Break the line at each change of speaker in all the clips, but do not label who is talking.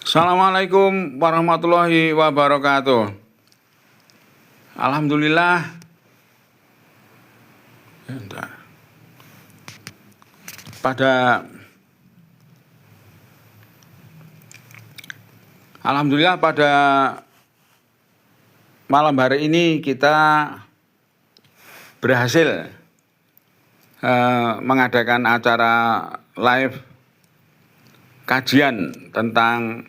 Assalamualaikum warahmatullahi wabarakatuh. Alhamdulillah. Bentar. Alhamdulillah pada malam hari ini kita berhasil mengadakan acara live kajian tentang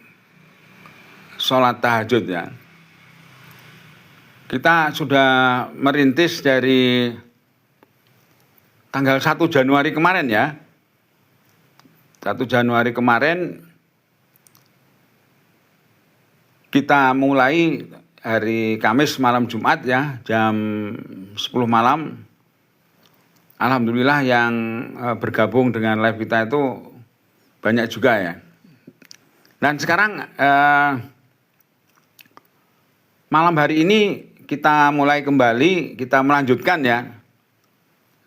sholat tahajud ya. Kita sudah merintis dari tanggal 1 Januari kemarin ya. 1 Januari kemarin kita mulai hari Kamis malam Jumat ya, jam 10 malam. Alhamdulillah yang bergabung dengan live kita itu banyak juga ya. Dan sekarang malam hari ini kita mulai kembali, kita melanjutkan ya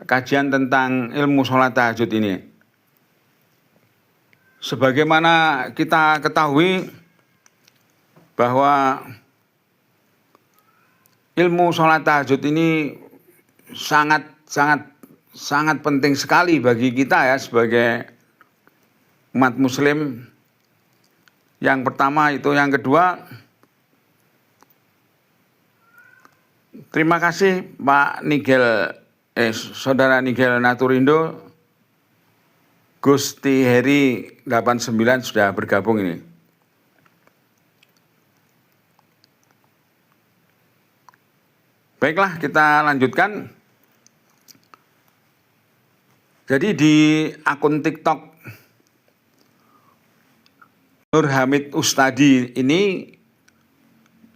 kajian tentang ilmu sholat tahajud ini. Sebagaimana kita ketahui bahwa ilmu sholat tahajud ini sangat penting sekali bagi kita ya sebagai umat muslim. Yang pertama itu, yang kedua, terima kasih Pak Saudara Nigel Naturindo, Gusti Heri 89 sudah bergabung ini. Baiklah, kita lanjutkan. Jadi di akun TikTok Nur Hamid Ustadi ini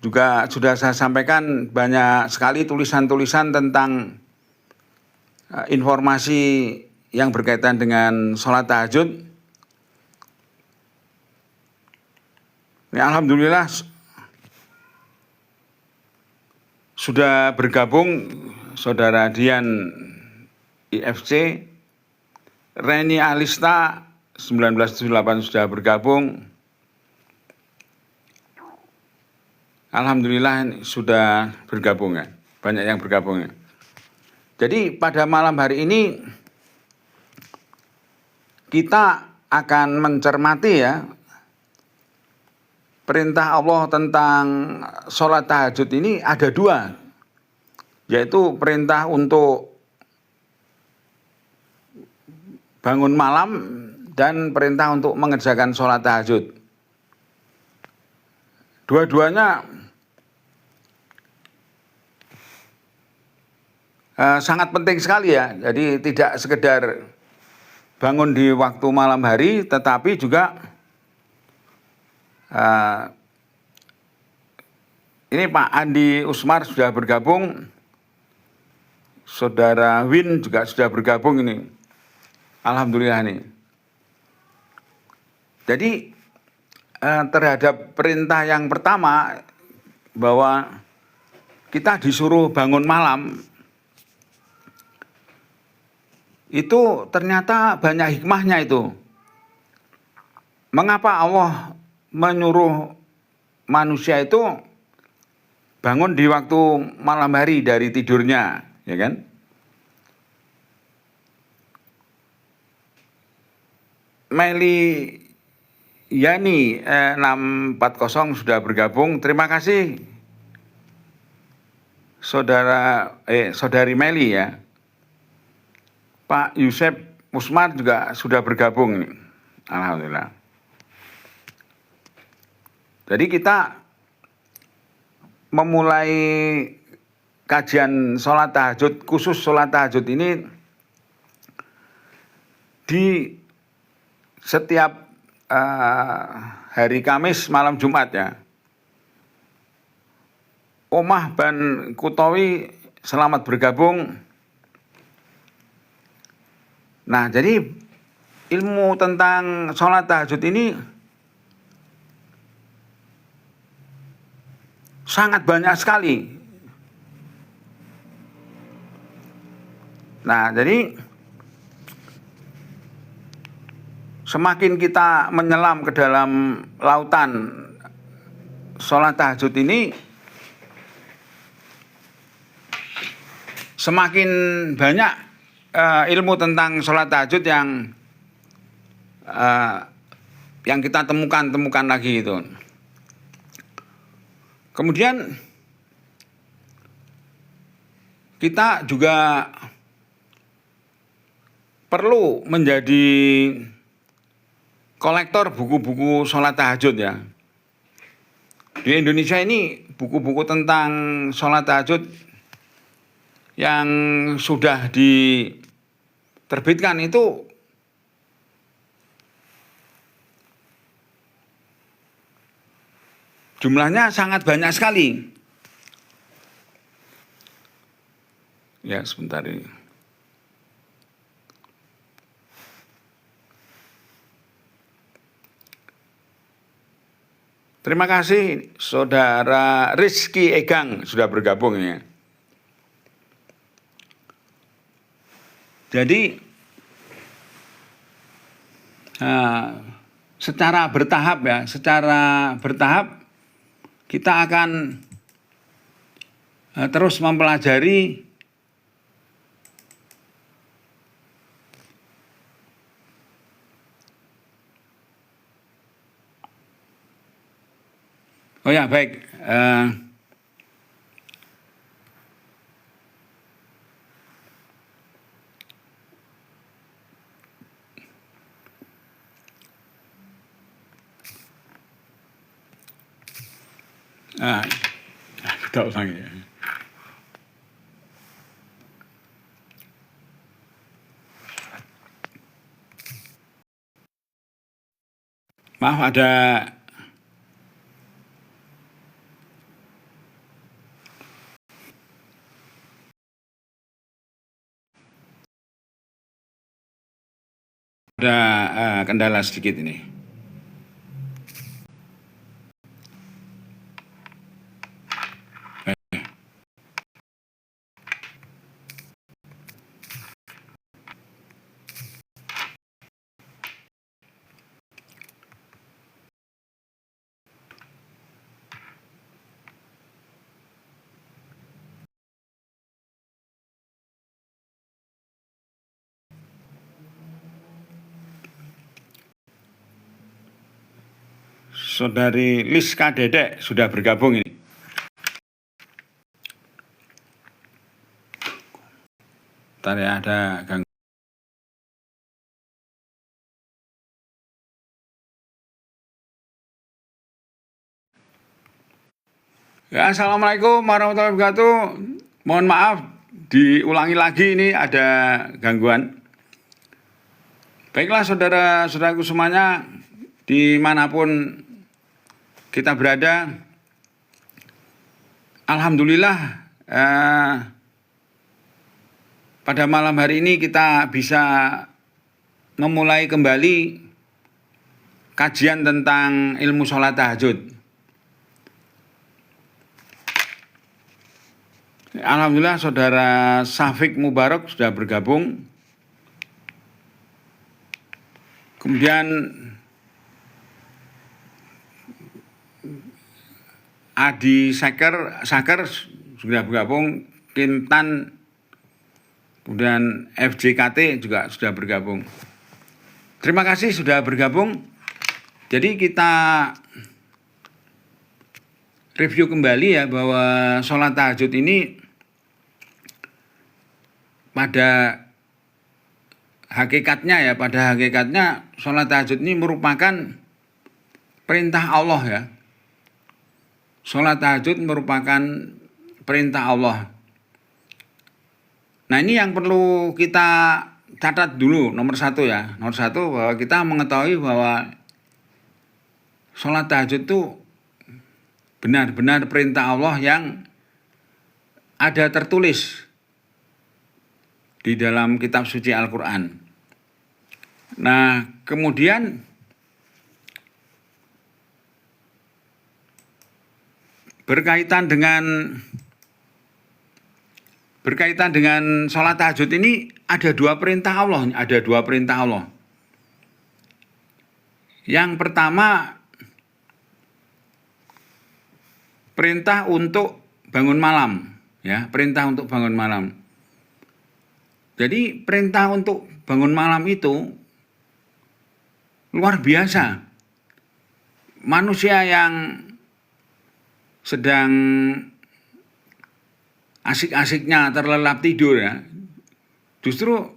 juga sudah saya sampaikan banyak sekali tulisan-tulisan tentang informasi yang berkaitan dengan sholat tahajud. Ini alhamdulillah sudah bergabung Saudara Dian IFC, Reni Alista 1978 sudah bergabung. Alhamdulillah sudah bergabung ya, banyak yang bergabung ya. Jadi pada malam hari ini kita akan mencermati ya perintah Allah tentang sholat tahajud ini ada dua, yaitu perintah untuk bangun malam dan perintah untuk mengerjakan sholat tahajud. Dua-duanya sangat penting sekali ya. Jadi tidak sekedar bangun di waktu malam hari, tetapi juga ini Pak Andi Usmar sudah bergabung, Saudara Win juga sudah bergabung ini. Alhamdulillah nih. Jadi terhadap perintah yang pertama bahwa kita disuruh bangun malam, itu ternyata banyak hikmahnya itu. Mengapa Allah menyuruh manusia itu bangun di waktu malam hari dari tidurnya, ya kan? Meli Yani 640 sudah bergabung. Terima kasih Saudari Meli ya. Pak Yusef Musmar juga sudah bergabung. Alhamdulillah. Jadi kita memulai kajian sholat tahajud, khusus sholat tahajud ini di setiap hari Kamis malam Jumat ya. Omah Ban Kutawi selamat bergabung. Nah, jadi ilmu tentang sholat tahajud ini sangat banyak sekali. Nah, jadi semakin kita menyelam ke dalam lautan sholat tahajud ini, semakin banyak ilmu tentang sholat tahajud yang kita temukan lagi itu. Kemudian kita juga perlu menjadi kolektor buku-buku sholat tahajud ya. Di Indonesia ini buku-buku tentang sholat tahajud yang sudah diterbitkan itu jumlahnya sangat banyak sekali. Ya, sebentar ini. Terima kasih Saudara Rizky Egang sudah bergabung ya. Jadi secara bertahap kita akan terus mempelajari oh ya baik, kita ulangi ya. Maaf ada kendala sedikit ini. Saudari Liska Dedek sudah bergabung ini. Bentar ya, ada gangguan. Ya, Assalamualaikum warahmatullahi wabarakatuh. Mohon maaf, diulangi lagi ini ada gangguan. Baiklah saudara-saudaraku semuanya, dimanapun kita berada, alhamdulillah pada malam hari ini kita bisa memulai kembali kajian tentang ilmu sholat tahajud. Alhamdulillah saudara Syafiq Mubarak sudah bergabung. Kemudian Adi Saker sudah bergabung, Kintan, kemudian FJKT juga sudah bergabung. Terima kasih sudah bergabung. Jadi kita review kembali ya bahwa sholat tahajud ini pada hakikatnya sholat tahajud ini merupakan perintah Allah ya. Sholat tahajud merupakan perintah Allah. Nah ini yang perlu kita catat dulu, nomor satu ya. Nomor satu bahwa kita mengetahui bahwa sholat tahajud itu benar-benar perintah Allah yang ada tertulis di dalam kitab suci Al-Quran. Nah kemudian berkaitan dengan sholat tahajud ini ada dua perintah Allah. Yang pertama, perintah untuk bangun malam, ya, perintah untuk bangun malam. Jadi perintah untuk bangun malam itu luar biasa. Manusia yang sedang asik-asiknya terlelap tidur, ya, justru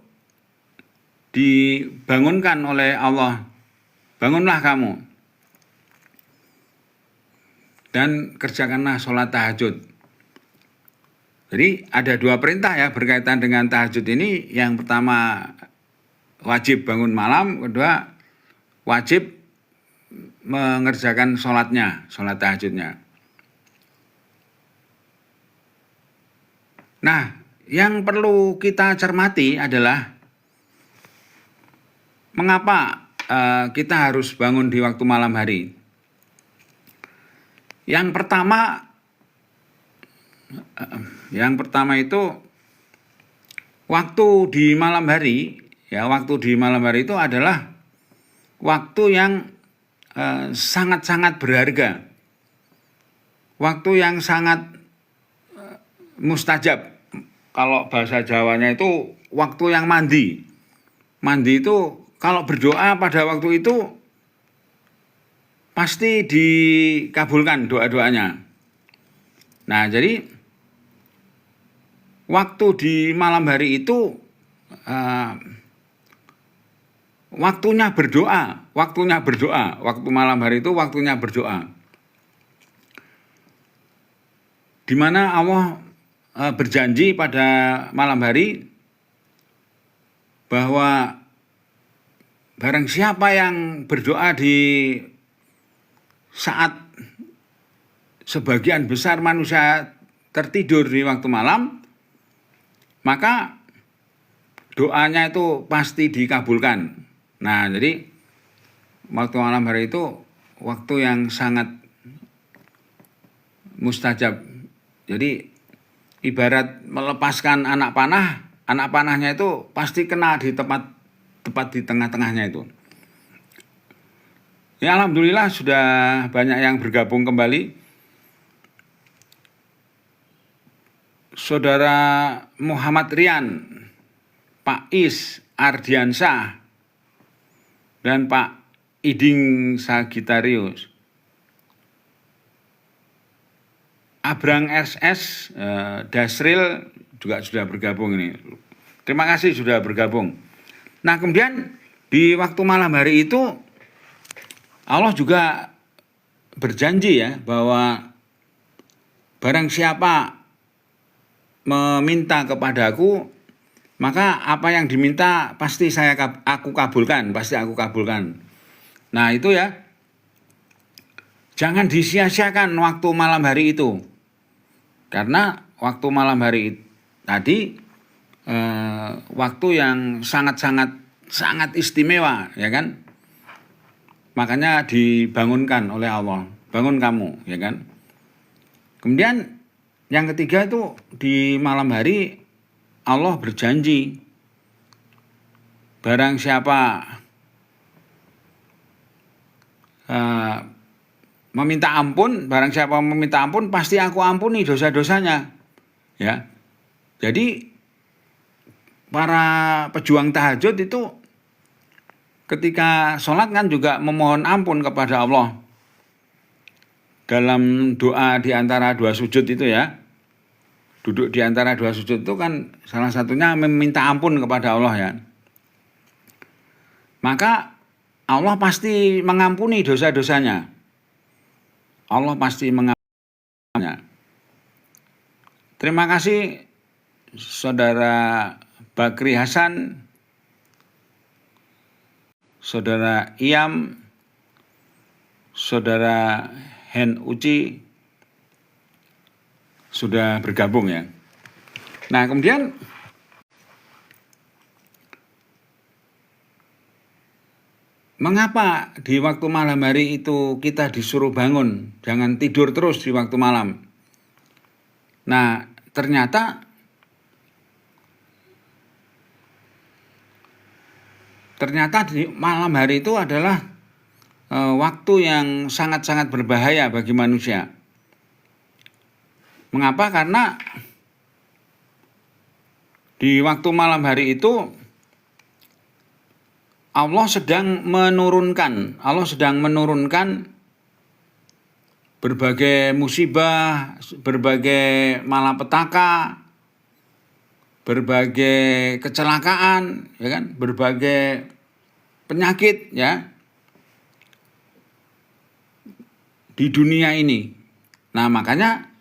dibangunkan oleh Allah. Bangunlah kamu dan kerjakanlah sholat tahajud. Jadi ada dua perintah ya berkaitan dengan tahajud ini. Yang pertama wajib bangun malam, kedua wajib mengerjakan sholatnya, sholat tahajudnya. Nah, yang perlu kita cermati adalah mengapa kita harus bangun di waktu malam hari. Yang pertama itu waktu di malam hari, ya, waktu di malam hari itu adalah waktu yang sangat-sangat berharga. Waktu yang sangat mustajab. Kalau bahasa Jawanya itu waktu yang mandi. Mandi itu kalau berdoa pada waktu itu pasti dikabulkan doa-doanya. Nah, jadi waktu di malam hari itu waktunya berdoa, waktu malam hari itu waktunya berdoa. Di mana Allah berjanji pada malam hari bahwa barang siapa yang berdoa di saat sebagian besar manusia tertidur di waktu malam, maka doanya itu pasti dikabulkan. Nah, jadi waktu malam hari itu waktu yang sangat mustajab. Jadi ibarat melepaskan anak panahnya itu pasti kena di tepat di tengah-tengahnya itu. Ya, alhamdulillah sudah banyak yang bergabung kembali. Saudara Muhammad Rian, Pak Is Ardiansyah, dan Pak Iding Sagitarius. Abrang SS, Dasril juga sudah bergabung ini. Terima kasih sudah bergabung. Nah, kemudian di waktu malam hari itu Allah juga berjanji ya bahwa barang siapa meminta kepadaku, maka apa yang diminta pasti aku kabulkan, pasti aku kabulkan. Nah, itu ya. Jangan disia-siakan waktu malam hari itu. Karena waktu malam hari tadi waktu yang sangat istimewa, ya kan? Makanya dibangunkan oleh Allah, bangun kamu, ya kan? Kemudian yang ketiga itu di malam hari Allah berjanji barang siapa meminta ampun, barang siapa meminta ampun pasti aku ampuni dosa-dosanya. Ya. Jadi para pejuang tahajud itu ketika sholat kan juga memohon ampun kepada Allah. Dalam doa di antara dua sujud itu ya. Duduk di antara dua sujud itu kan salah satunya meminta ampun kepada Allah ya. Maka Allah pasti mengampuni dosa-dosanya. Allah pasti mengampuninya. Terima kasih Saudara Bakri Hasan, Saudara Iam, Saudara Hen Uci sudah bergabung ya. Nah, kemudian mengapa di waktu malam hari itu kita disuruh bangun, jangan tidur terus di waktu malam? Nah, ternyata di malam hari itu adalah waktu yang sangat-sangat berbahaya bagi manusia. Mengapa? Karena di waktu malam hari itu Allah sedang menurunkan berbagai musibah, berbagai malapetaka, berbagai kecelakaan, ya kan, berbagai penyakit, ya, di dunia ini. Nah, makanya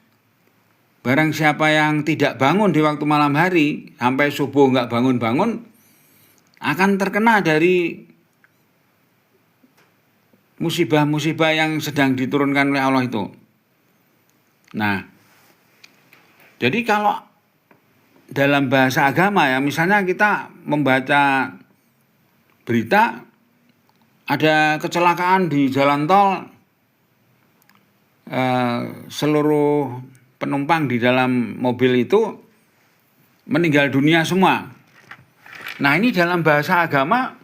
barang siapa yang tidak bangun di waktu malam hari sampai subuh nggak bangun-bangun akan terkena dari musibah-musibah yang sedang diturunkan oleh Allah itu. Nah, jadi kalau dalam bahasa agama, ya, misalnya kita membaca berita ada kecelakaan di jalan tol, seluruh penumpang di dalam mobil itu meninggal dunia semua. Nah, ini dalam bahasa agama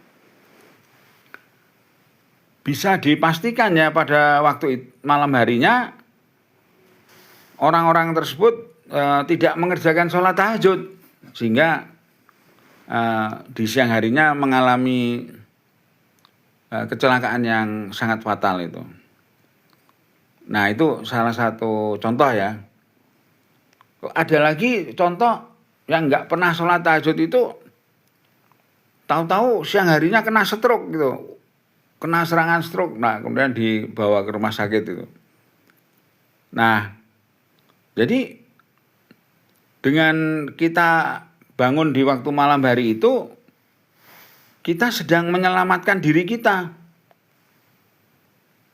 bisa dipastikan, ya, pada waktu malam harinya orang-orang tersebut tidak mengerjakan sholat tahajud, sehingga di siang harinya mengalami kecelakaan yang sangat fatal itu. Nah, itu salah satu contoh, ya. Ada lagi contoh yang nggak pernah sholat tahajud itu tahu-tahu siang harinya kena stroke gitu, kena serangan stroke. Nah, kemudian dibawa ke rumah sakit itu. Nah, jadi dengan kita bangun di waktu malam hari itu, kita sedang menyelamatkan diri kita.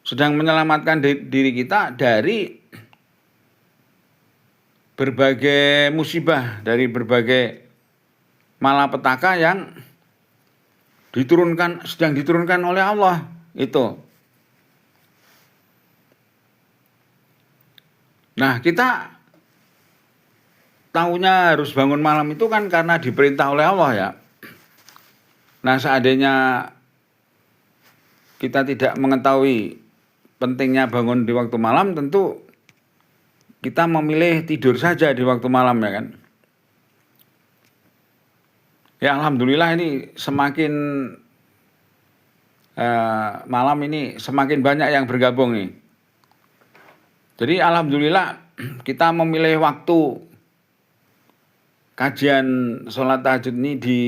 Sedang menyelamatkan diri kita dari berbagai musibah, dari berbagai malapetaka yang sedang diturunkan oleh Allah itu. Nah, kita tahunya harus bangun malam itu kan karena diperintah oleh Allah, ya. Nah, seandainya kita tidak mengetahui pentingnya bangun di waktu malam, tentu kita memilih tidur saja di waktu malam, ya kan. Ya, alhamdulillah ini semakin malam ini semakin banyak yang bergabung nih. Jadi alhamdulillah kita memilih waktu kajian sholat tahajud ini di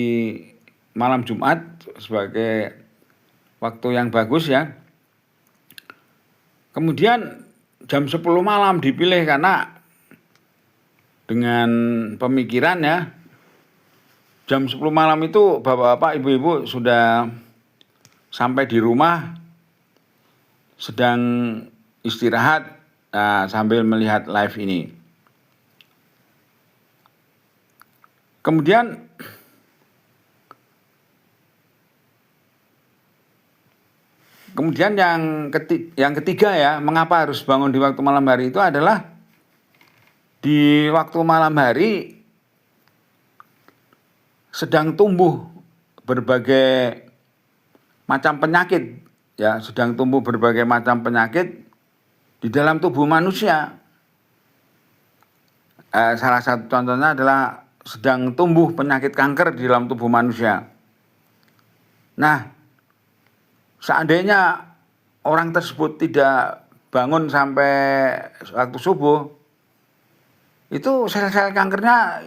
malam Jumat sebagai waktu yang bagus, ya. Kemudian jam 10 malam dipilih karena dengan pemikiran, ya, jam 10 malam itu bapak-bapak, ibu-ibu sudah sampai di rumah, sedang istirahat sambil melihat live ini. Kemudian yang ketiga, ya, mengapa harus bangun di waktu malam hari itu adalah di waktu malam hari sedang tumbuh berbagai macam penyakit, ya, sedang tumbuh berbagai macam penyakit di dalam tubuh manusia. Salah satu contohnya adalah sedang tumbuh penyakit kanker di dalam tubuh manusia. Nah, seandainya orang tersebut tidak bangun sampai waktu subuh, itu sel-sel kankernya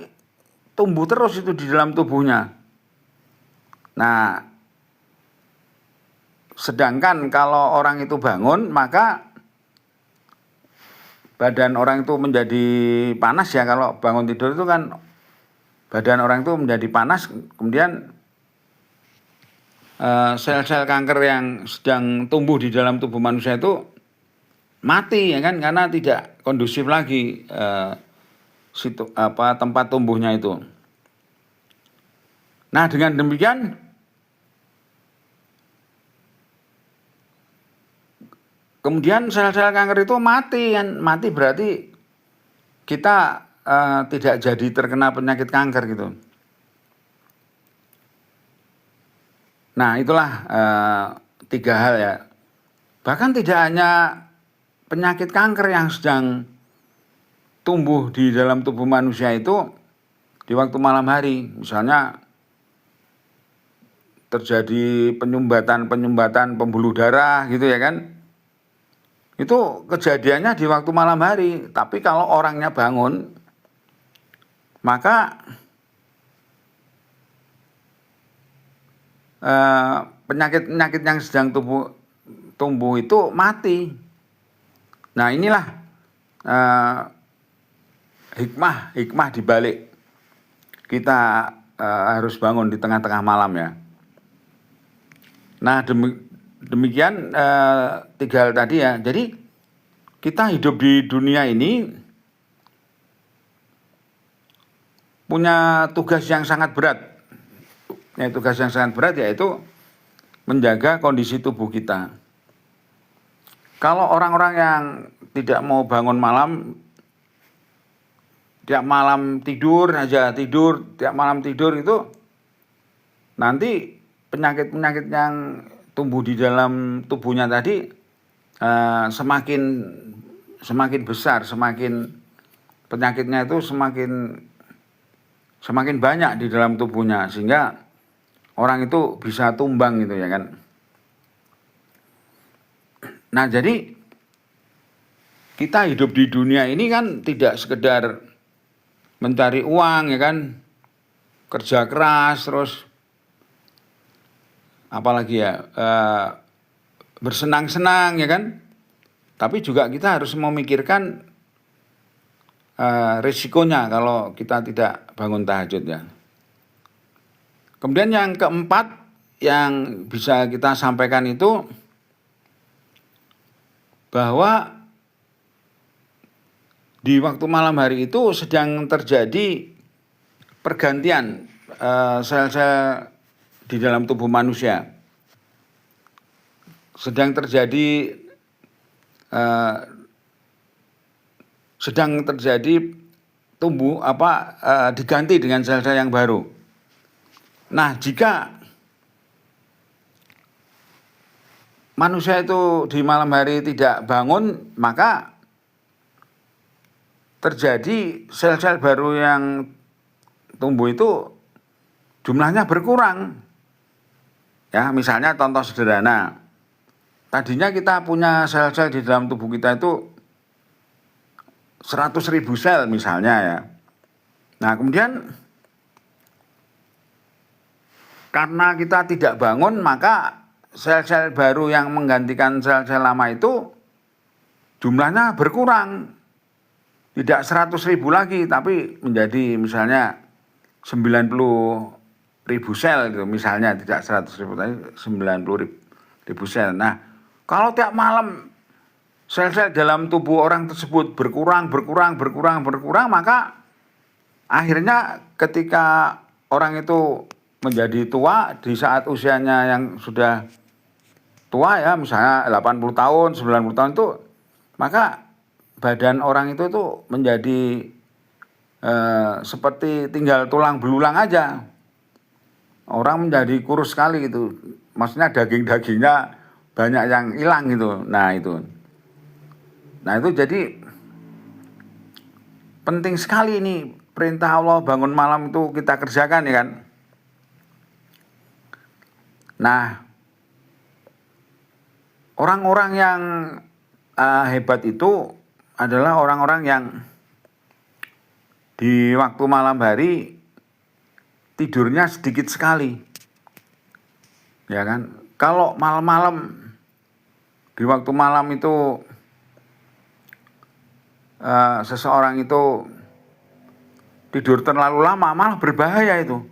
tumbuh terus itu di dalam tubuhnya. Nah, sedangkan kalau orang itu bangun, maka badan orang itu menjadi panas, ya. Kalau bangun tidur itu kan badan orang itu menjadi panas, kemudian sel-sel kanker yang sedang tumbuh di dalam tubuh manusia itu mati, ya kan, karena tidak kondusif lagi tempat tumbuhnya itu. Nah, dengan demikian kemudian sel-sel kanker itu mati, kan. Mati berarti kita tidak jadi terkena penyakit kanker gitu. Nah, itulah 3 hal, ya. Bahkan tidak hanya penyakit kanker yang sedang tumbuh di dalam tubuh manusia itu di waktu malam hari. Misalnya terjadi penyumbatan pembuluh darah gitu ya kan. Itu kejadiannya di waktu malam hari. Tapi kalau orangnya bangun, maka penyakit-penyakit yang sedang tumbuh itu mati. Nah inilah hikmah dibalik kita harus bangun di tengah-tengah malam ya. Nah demikian 3 hal tadi ya. Jadi kita hidup di dunia ini punya tugas yang sangat berat. Tugas yang sangat berat yaitu menjaga kondisi tubuh kita. Kalau orang-orang yang tidak mau bangun malam, tiap malam tidur itu nanti penyakit-penyakit yang tumbuh di dalam tubuhnya tadi semakin besar, semakin penyakitnya itu semakin banyak di dalam tubuhnya, sehingga orang itu bisa tumbang gitu ya kan. Nah jadi kita hidup di dunia ini kan tidak sekedar mencari uang ya kan, kerja keras terus apalagi ya bersenang-senang ya kan, tapi juga kita harus memikirkan risikonya kalau kita tidak bangun tahajud ya. Kemudian yang keempat yang bisa kita sampaikan itu bahwa di waktu malam hari itu sedang terjadi pergantian sel-sel di dalam tubuh manusia. Sedang terjadi diganti dengan sel-sel yang baru. Nah, jika manusia itu di malam hari tidak bangun, maka terjadi sel-sel baru yang tumbuh itu jumlahnya berkurang. Ya, misalnya contoh sederhana. Tadinya kita punya sel-sel di dalam tubuh kita itu 100.000 sel misalnya ya. Nah, kemudian karena kita tidak bangun, maka sel-sel baru yang menggantikan sel-sel lama itu jumlahnya berkurang. Tidak 100.000 lagi, tapi menjadi misalnya 90.000 sel gitu. Misalnya tidak 100.000 tapi 90.000 sel. Nah, kalau tiap malam sel-sel dalam tubuh orang tersebut berkurang, maka akhirnya ketika orang itu menjadi tua di saat usianya yang sudah tua ya, misalnya 80 tahun, 90 tahun itu, maka badan orang itu tuh menjadi seperti tinggal tulang belulang aja. Orang menjadi kurus sekali gitu. Maksudnya daging-dagingnya banyak yang hilang gitu. Nah itu jadi penting sekali ini perintah Allah bangun malam itu kita kerjakan ya kan. Nah, orang-orang yang hebat itu adalah orang-orang yang di waktu malam hari tidurnya sedikit sekali. Ya kan? Kalau malam-malam di waktu malam itu seseorang itu tidur terlalu lama, malah berbahaya itu.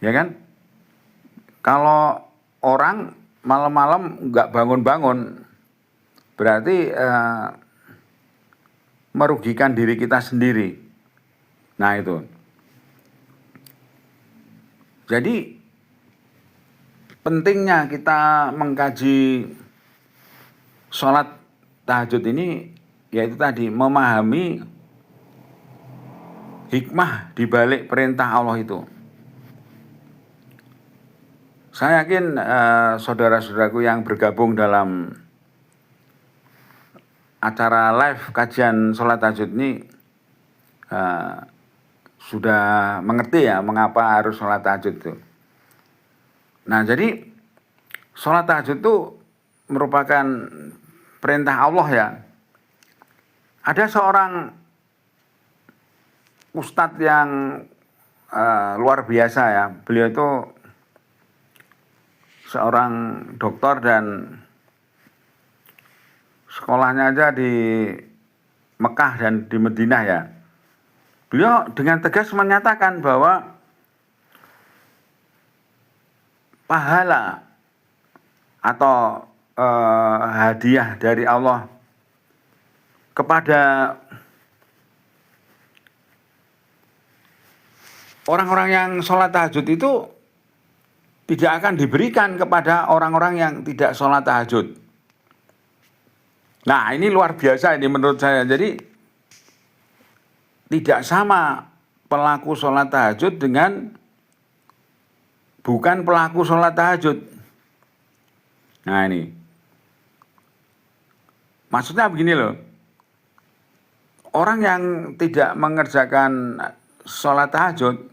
Ya kan? Kalau orang malam-malam nggak bangun-bangun, berarti merugikan diri kita sendiri. Nah itu. Jadi pentingnya kita mengkaji sholat tahajud ini, yaitu tadi memahami hikmah di balik perintah Allah itu. Saya yakin saudara-saudaraku yang bergabung dalam acara live kajian sholat tahajud ini sudah mengerti ya mengapa harus sholat tahajud itu. Nah, jadi sholat tahajud itu merupakan perintah Allah ya. Ada seorang ustadz yang luar biasa ya. Beliau itu seorang dokter dan sekolahnya aja di Mekah dan di Madinah ya. Beliau dengan tegas menyatakan bahwa pahala atau hadiah dari Allah kepada orang-orang yang sholat tahajud itu tidak akan diberikan kepada orang-orang yang tidak sholat tahajud. Nah, ini luar biasa ini menurut saya. Jadi tidak sama pelaku sholat tahajud dengan bukan pelaku sholat tahajud. Nah, ini maksudnya begini loh. Orang yang tidak mengerjakan sholat tahajud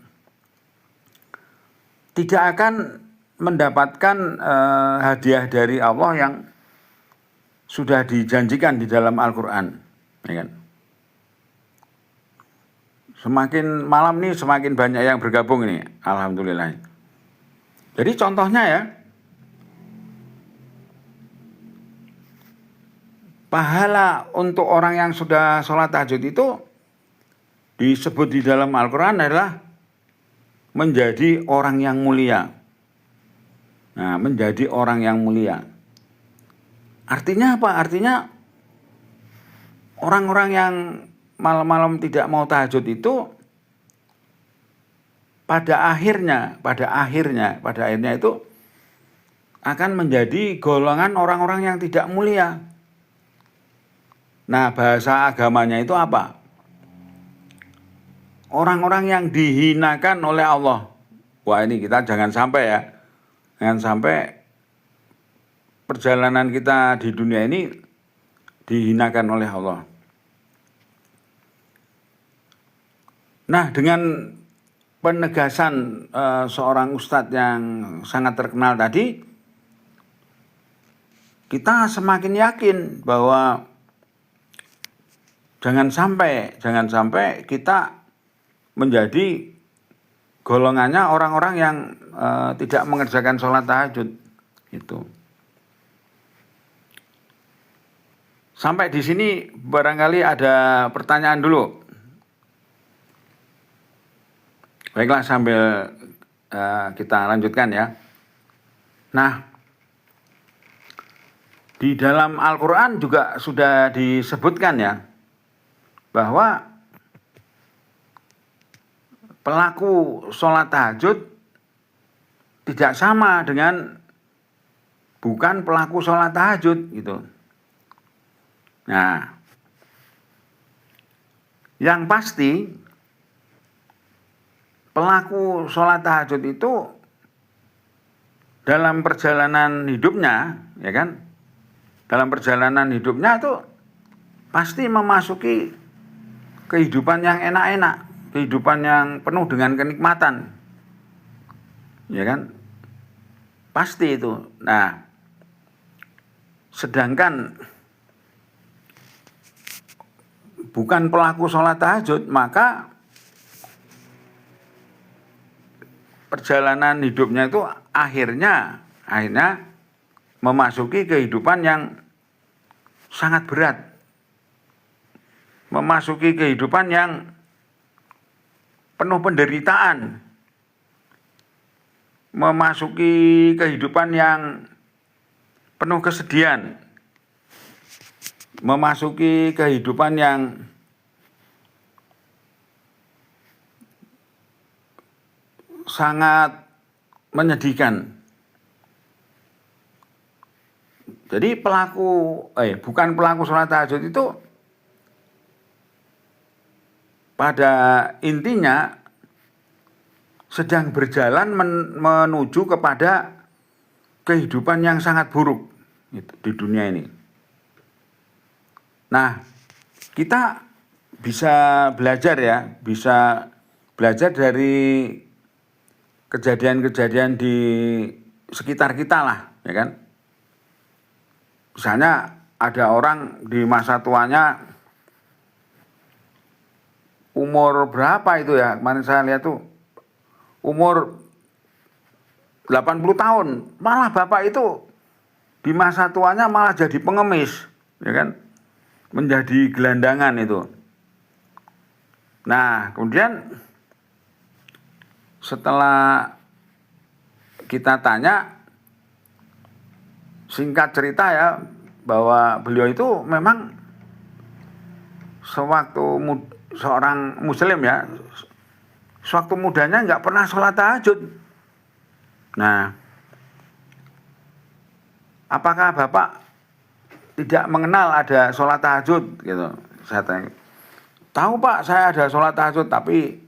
tidak akan mendapatkan hadiah dari Allah yang sudah dijanjikan di dalam Al-Quran, ya kan? Semakin malam nih semakin banyak yang bergabung ini, alhamdulillah. Jadi contohnya ya, pahala untuk orang yang sudah sholat tahajud itu disebut di dalam Al-Quran adalah menjadi orang yang mulia. Nah, menjadi orang yang mulia. Artinya apa? Artinya orang-orang yang malam-malam tidak mau tahajud itu pada akhirnya itu akan menjadi golongan orang-orang yang tidak mulia. Nah, bahasa agamanya itu apa? Orang-orang yang dihinakan oleh Allah. Wah, ini kita jangan sampai ya. Jangan sampai perjalanan kita di dunia ini dihinakan oleh Allah. Nah, dengan penegasan seorang ustadz yang sangat terkenal tadi, kita semakin yakin bahwa jangan sampai kita menjadi golongannya orang-orang yang tidak mengerjakan sholat tahajud itu. Sampai di sini barangkali ada pertanyaan dulu. Baiklah, sambil kita lanjutkan ya. Nah, di dalam Al-Quran juga sudah disebutkan ya, bahwa pelaku sholat tahajud tidak sama dengan bukan pelaku sholat tahajud gitu. Nah, yang pasti pelaku sholat tahajud itu dalam perjalanan hidupnya, ya kan? Dalam perjalanan hidupnya itu pasti memasuki kehidupan yang enak-enak, kehidupan yang penuh dengan kenikmatan, ya kan? Pasti itu. Nah, sedangkan bukan pelaku sholat tahajud, maka perjalanan hidupnya itu akhirnya memasuki kehidupan yang sangat berat, memasuki kehidupan yang penuh penderitaan, memasuki kehidupan yang penuh kesedihan, memasuki kehidupan yang sangat menyedihkan. Jadi bukan pelaku sholat tahajud itu pada intinya sedang berjalan menuju kepada kehidupan yang sangat buruk di dunia ini. Nah, kita bisa belajar ya, bisa belajar dari kejadian-kejadian di sekitar kita lah, ya kan. Misalnya ada orang di masa tuanya umur berapa itu ya, kemarin saya lihat tuh umur 80 tahun, malah bapak itu di masa tuanya malah jadi pengemis, ya kan, menjadi gelandangan itu. Nah, kemudian setelah kita tanya, singkat cerita ya, bahwa beliau itu memang sewaktu seorang muslim ya, sewaktu mudanya nggak pernah sholat tahajud. Nah, apakah bapak tidak mengenal ada sholat tahajud gitu? Saya tanya, tahu pak, saya ada sholat tahajud tapi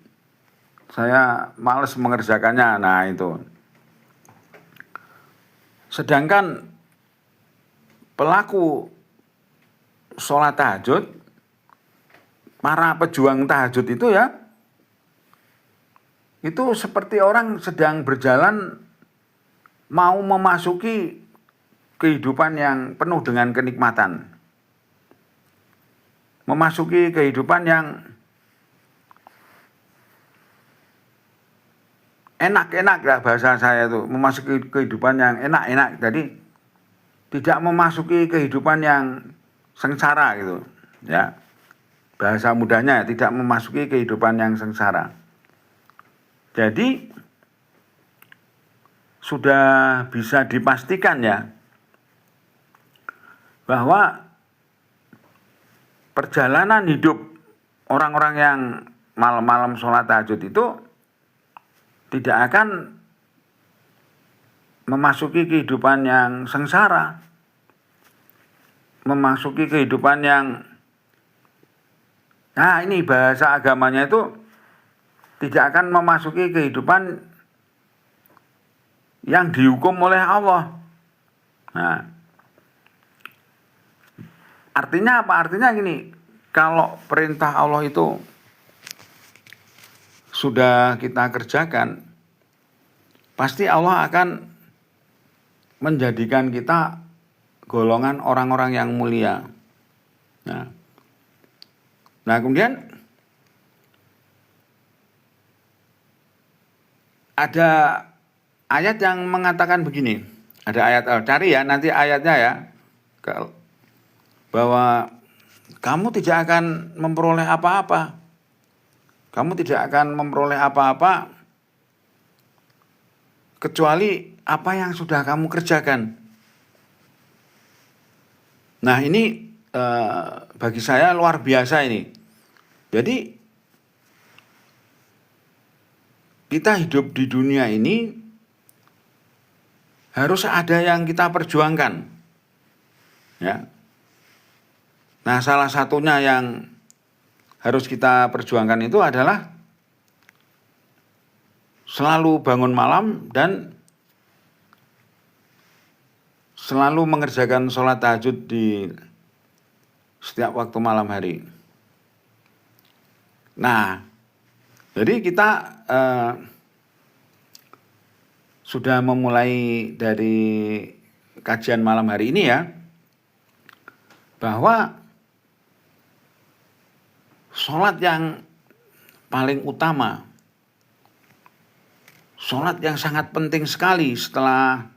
saya males mengerjakannya. Nah itu. Sedangkan pelaku sholat tahajud, para pejuang tahajud itu ya, itu seperti orang sedang berjalan mau memasuki kehidupan yang penuh dengan kenikmatan. Memasuki kehidupan yang enak-enak lah bahasa saya itu. Memasuki kehidupan yang enak-enak. Jadi tidak memasuki kehidupan yang sengsara gitu. Ya. Bahasa mudahnya tidak memasuki kehidupan yang sengsara. Jadi sudah bisa dipastikan ya bahwa perjalanan hidup orang-orang yang malam-malam sholat tahajud itu tidak akan memasuki kehidupan yang sengsara, memasuki kehidupan yang, nah ini bahasa agamanya itu, tidak akan memasuki kehidupan yang dihukum oleh Allah. Nah, artinya apa? Artinya gini, kalau perintah Allah itu sudah kita kerjakan, pasti Allah akan menjadikan kita golongan orang-orang yang mulia. Nah kemudian ada ayat yang mengatakan begini. Ada ayat, cari ya nanti ayatnya ya, bahwa kamu tidak akan memperoleh apa-apa. Kamu tidak akan memperoleh apa-apa kecuali apa yang sudah kamu kerjakan. Nah ini bagi saya luar biasa ini. Jadi kita hidup di dunia ini harus ada yang kita perjuangkan. Ya. Nah salah satunya yang harus kita perjuangkan itu adalah selalu bangun malam dan selalu mengerjakan sholat tahajud di setiap waktu malam hari. Nah, jadi kita sudah memulai dari kajian malam hari ini ya, bahwa sholat yang paling utama, sholat yang sangat penting sekali setelah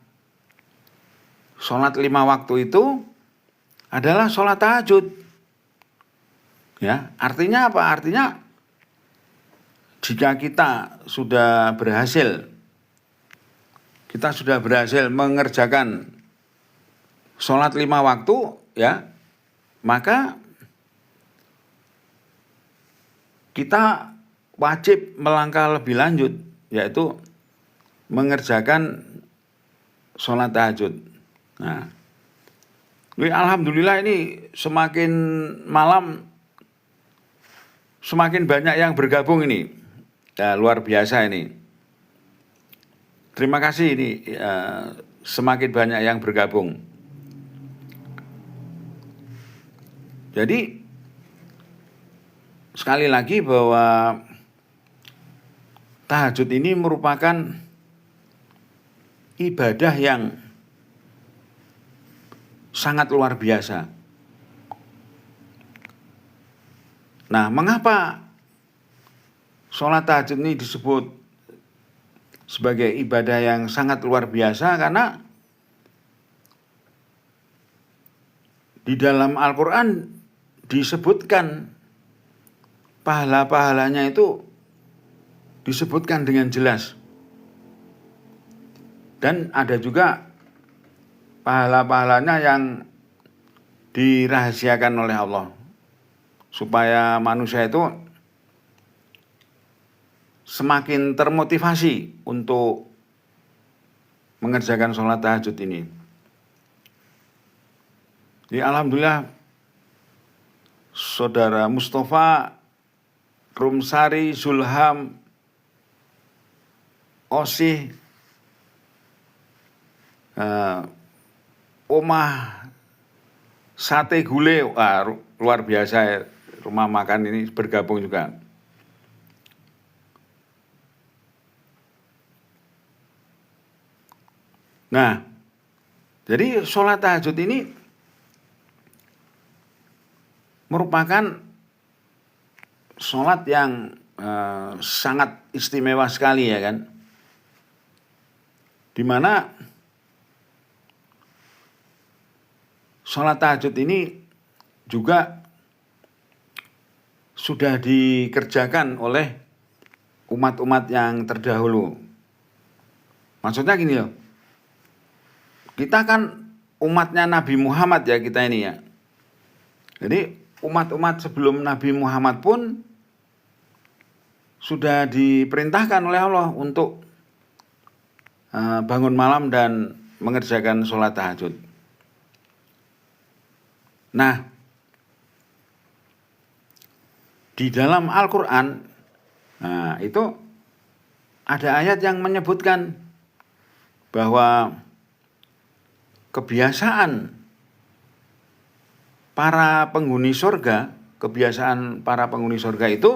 sholat 5 waktu itu adalah sholat tahajud. Ya, artinya apa? Artinya jika kita sudah berhasil mengerjakan sholat 5 waktu, ya, maka kita wajib melangkah lebih lanjut, yaitu mengerjakan sholat tahajud. Nah, alhamdulillah ini semakin malam semakin banyak yang bergabung ini. Ya, luar biasa ini. Terima kasih ini semakin banyak yang bergabung. Jadi sekali lagi bahwa tahajud ini merupakan ibadah yang sangat luar biasa. Nah, mengapa sholat tahajud ini disebut sebagai ibadah yang sangat luar biasa? Karena di dalam Al-Quran disebutkan pahala-pahalanya itu disebutkan dengan jelas. Dan ada juga pahala-pahalanya yang dirahasiakan oleh Allah, supaya manusia itu semakin termotivasi untuk mengerjakan sholat tahajud ini. Jadi alhamdulillah Saudara Mustafa Rumsari Zulham Osih Omah Sate Gule, luar biasa ya, rumah makan ini bergabung juga. Nah, jadi sholat tahajud ini merupakan sholat yang sangat istimewa sekali ya kan, dimana sholat tahajud ini juga sudah dikerjakan oleh umat-umat yang terdahulu. Maksudnya gini loh, kita kan umatnya Nabi Muhammad ya, kita ini ya. Jadi umat-umat sebelum Nabi Muhammad pun sudah diperintahkan oleh Allah untuk bangun malam dan mengerjakan sholat tahajud. Nah, di dalam Al-Quran, itu ada ayat yang menyebutkan bahwa kebiasaan para penghuni surga, itu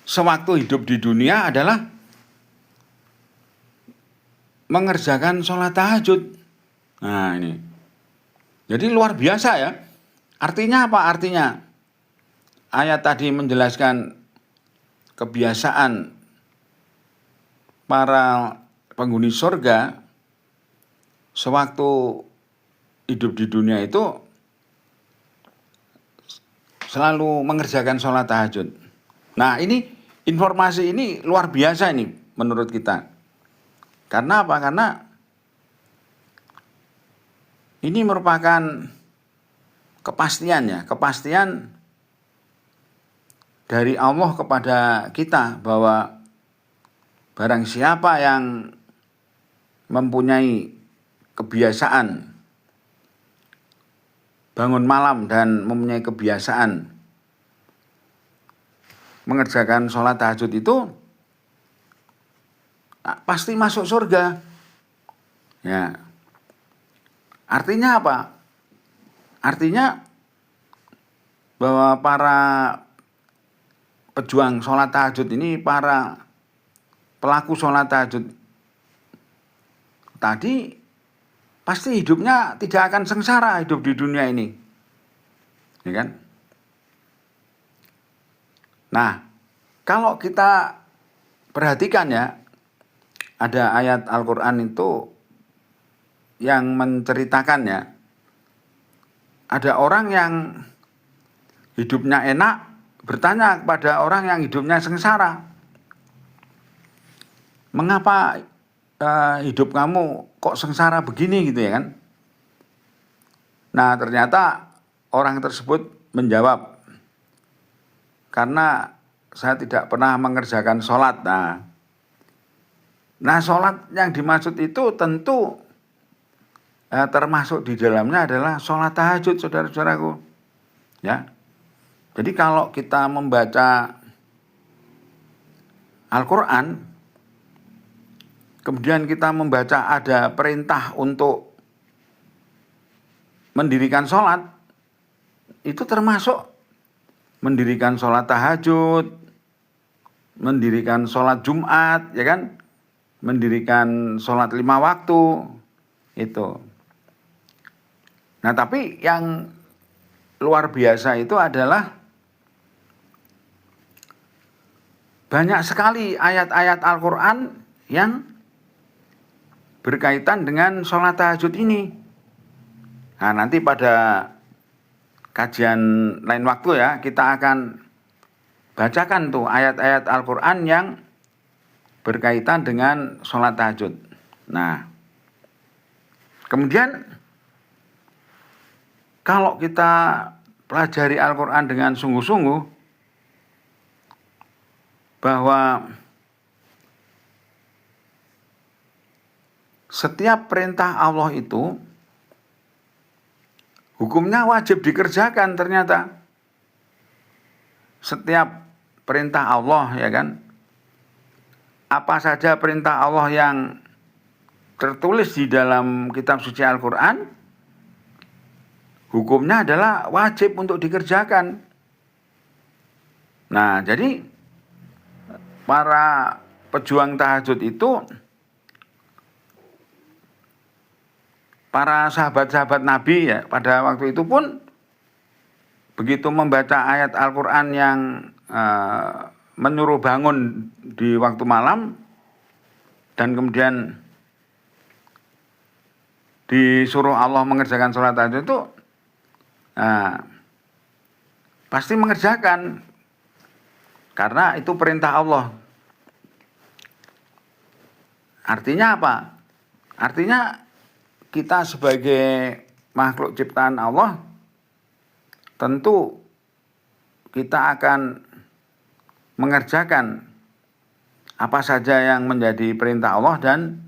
sewaktu hidup di dunia adalah mengerjakan sholat tahajud. Nah ini, jadi luar biasa ya. Artinya apa? Artinya ayat tadi menjelaskan kebiasaan para penghuni surga sewaktu hidup di dunia itu selalu mengerjakan sholat tahajud. Nah ini informasi ini luar biasa ini menurut kita. Karena apa? Karena ini merupakan kepastian ya, kepastian dari Allah kepada kita bahwa barang siapa yang mempunyai kebiasaan bangun malam dan mempunyai kebiasaan mengerjakan sholat tahajud itu pasti masuk surga. Ya. Artinya apa? Artinya bahwa para pejuang sholat tahajud ini, para pelaku sholat tahajud tadi pasti hidupnya tidak akan sengsara hidup di dunia ini, ya kan? Nah, kalau kita perhatikan ya, ada ayat Al-Quran itu yang menceritakan ya, ada orang yang hidupnya enak bertanya kepada orang yang hidupnya sengsara, mengapa hidup kamu kok sengsara begini gitu ya kan? Nah ternyata orang tersebut menjawab, karena saya tidak pernah mengerjakan sholat. Nah sholat yang dimaksud itu tentu termasuk di dalamnya adalah sholat tahajud, saudara-saudaraku. Ya, jadi kalau kita membaca Al-Quran, kemudian kita membaca ada perintah untuk mendirikan sholat, itu termasuk mendirikan sholat tahajud, mendirikan sholat Jumat, ya kan, mendirikan sholat 5 waktu itu. Nah, tapi yang luar biasa itu adalah banyak sekali ayat-ayat Al-Quran yang berkaitan dengan sholat tahajud ini. Nah, nanti pada kajian lain waktu ya, kita akan bacakan tuh ayat-ayat Al-Quran yang berkaitan dengan sholat tahajud. Nah, kemudian kalau kita pelajari Al-Quran dengan sungguh-sungguh, bahwa setiap perintah Allah itu hukumnya wajib dikerjakan ternyata. Setiap perintah Allah, ya kan, apa saja perintah Allah yang tertulis di dalam kitab suci Al-Quran, hukumnya adalah wajib untuk dikerjakan. Nah, jadi para pejuang tahajud itu, para sahabat-sahabat Nabi ya, pada waktu itu pun begitu membaca ayat Al-Quran yang menyuruh bangun di waktu malam, dan kemudian disuruh Allah mengerjakan sholat tahajud itu, pasti mengerjakan, karena itu perintah Allah. Artinya apa? Artinya kita sebagai makhluk ciptaan Allah, tentu kita akan mengerjakan apa saja yang menjadi perintah Allah dan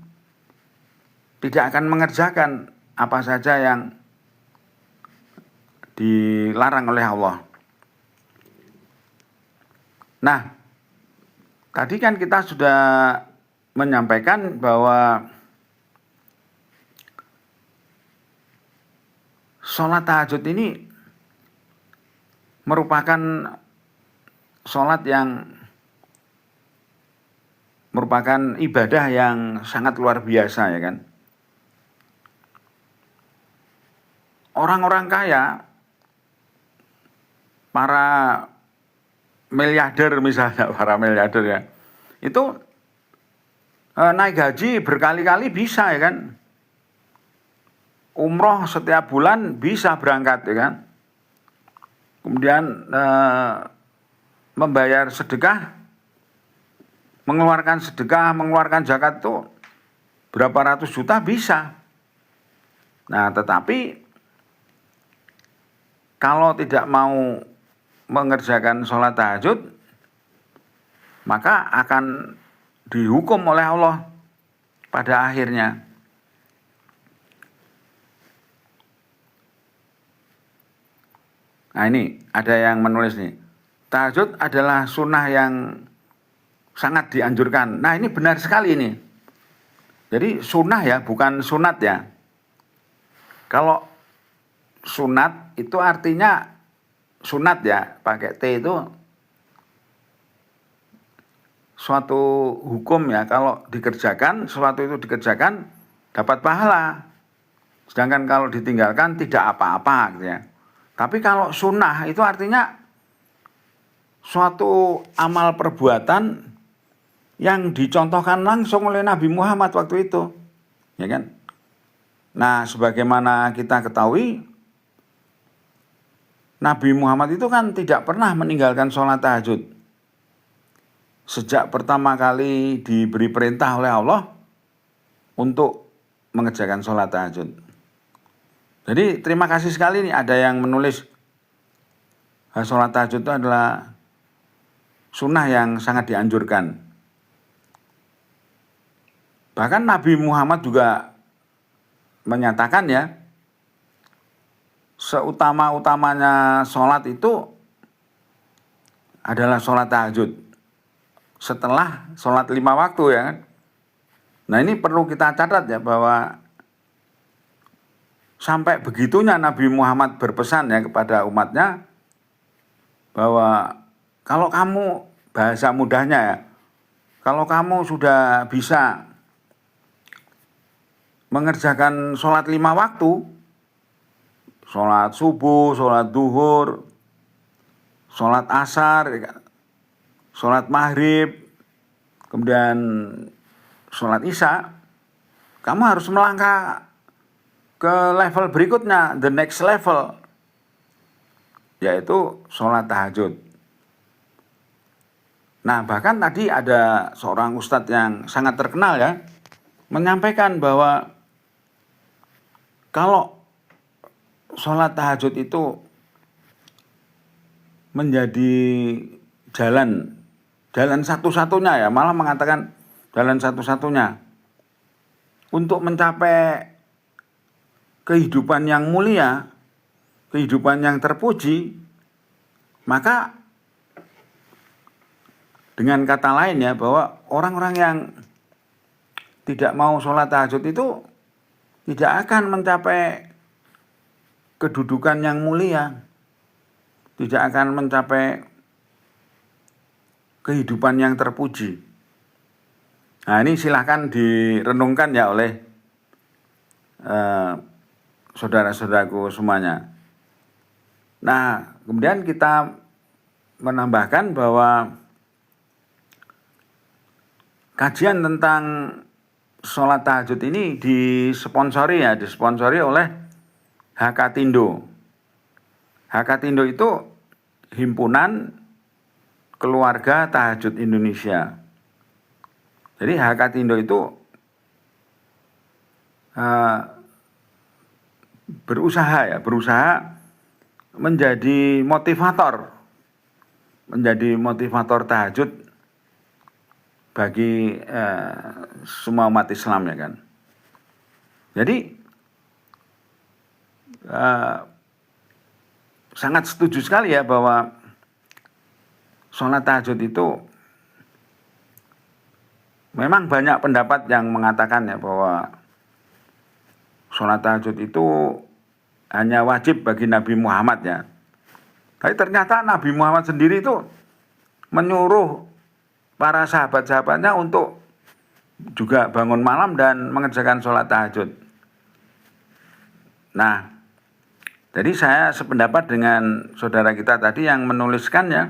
tidak akan mengerjakan apa saja yang dilarang oleh Allah. Nah, tadi kan kita sudah menyampaikan bahwa sholat tahajud ini merupakan sholat yang merupakan ibadah yang sangat luar biasa, ya kan. Orang-orang kaya, para miliarder misalnya, para miliarder ya, itu naik gaji berkali-kali bisa, ya kan. Umroh setiap bulan bisa berangkat, ya kan. Kemudian membayar sedekah, mengeluarkan sedekah, mengeluarkan zakat itu berapa ratus juta bisa. Nah, tetapi kalau tidak mau mengerjakan sholat tahajud, maka akan dihukum oleh Allah pada akhirnya. Nah, ini ada yang menulis nih, tahajud adalah sunnah yang sangat dianjurkan. Nah, ini benar sekali ini. Jadi sunnah ya, bukan sunat ya. Kalau sunat itu artinya sunat ya, pakai T itu suatu hukum ya. Kalau dikerjakan, sesuatu itu dikerjakan dapat pahala. Sedangkan kalau ditinggalkan tidak apa-apa gitu ya. Tapi kalau sunnah itu artinya suatu amal perbuatan yang dicontohkan langsung oleh Nabi Muhammad waktu itu, ya kan? Nah, sebagaimana kita ketahui, Nabi Muhammad itu kan tidak pernah meninggalkan sholat tahajud. Sejak pertama kali diberi perintah oleh Allah untuk mengerjakan sholat tahajud. Jadi terima kasih sekali nih, ada yang menulis sholat tahajud itu adalah sunnah yang sangat dianjurkan. Bahkan Nabi Muhammad juga menyatakan ya, seutama-utamanya sholat itu adalah sholat tahajud setelah sholat 5 waktu, ya. Nah, ini perlu kita catat ya, bahwa sampai begitunya Nabi Muhammad berpesan ya kepada umatnya bahwa kalau kamu, bahasa mudahnya ya, kalau kamu sudah bisa mengerjakan sholat 5 waktu, sholat subuh, sholat duhur, sholat asar, sholat maghrib, kemudian sholat isya, kamu harus melangkah ke level berikutnya, the next level, yaitu sholat tahajud. Nah, bahkan tadi ada seorang ustadz yang sangat terkenal ya, menyampaikan bahwa kalau sholat tahajud itu menjadi jalan satu-satunya ya, malah mengatakan jalan satu-satunya untuk mencapai kehidupan yang mulia, kehidupan yang terpuji, maka dengan kata lain ya, bahwa orang-orang yang tidak mau sholat tahajud itu tidak akan mencapai kedudukan yang mulia, tidak akan mencapai kehidupan yang terpuji. Nah, ini silahkan direnungkan ya oleh saudara-saudaraku semuanya. Nah, kemudian kita menambahkan bahwa kajian tentang sholat tahajud ini disponsori oleh HKtindo. HKtindo itu Himpunan Keluarga Tahajud Indonesia. Jadi HKtindo itu berusaha menjadi motivator tahajud bagi semua umat Islam ya kan. Jadi sangat setuju sekali ya bahwa sholat tahajud itu memang banyak pendapat yang mengatakan ya bahwa sholat tahajud itu hanya wajib bagi Nabi Muhammad ya. Tapi ternyata Nabi Muhammad sendiri itu menyuruh para sahabat-sahabatnya untuk juga bangun malam dan mengerjakan sholat tahajud. Nah, jadi saya sependapat dengan saudara kita tadi yang menuliskannya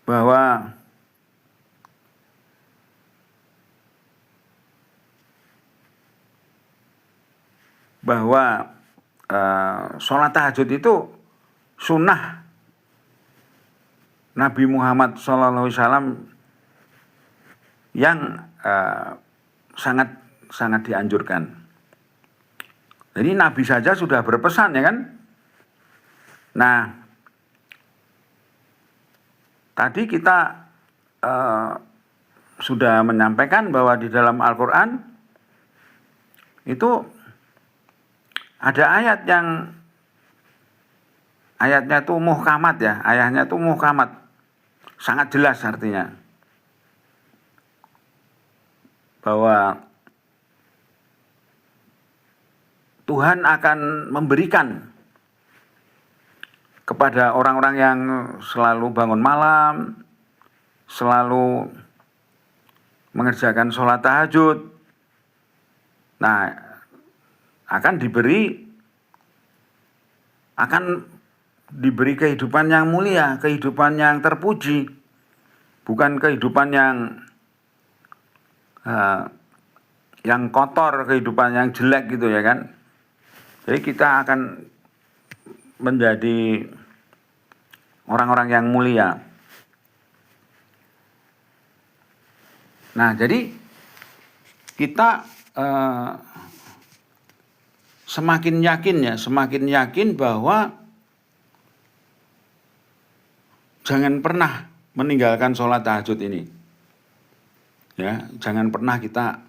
bahwa sholat tahajud itu sunnah Nabi Muhammad SAW yang sangat dianjurkan. Jadi Nabi saja sudah berpesan ya kan. Nah, tadi kita sudah menyampaikan bahwa di dalam Al-Quran itu ada ayatnya itu muhkamat ya, ayatnya itu muhkamat, sangat jelas artinya bahwa Tuhan akan memberikan kepada orang-orang yang selalu bangun malam, selalu mengerjakan sholat tahajud. Nah, akan diberi kehidupan yang mulia, kehidupan yang terpuji, bukan kehidupan yang kotor, kehidupan yang jelek gitu ya kan. Jadi kita akan menjadi orang-orang yang mulia. Nah, jadi kita semakin yakin bahwa jangan pernah meninggalkan sholat tahajud ini. Ya, jangan pernah kita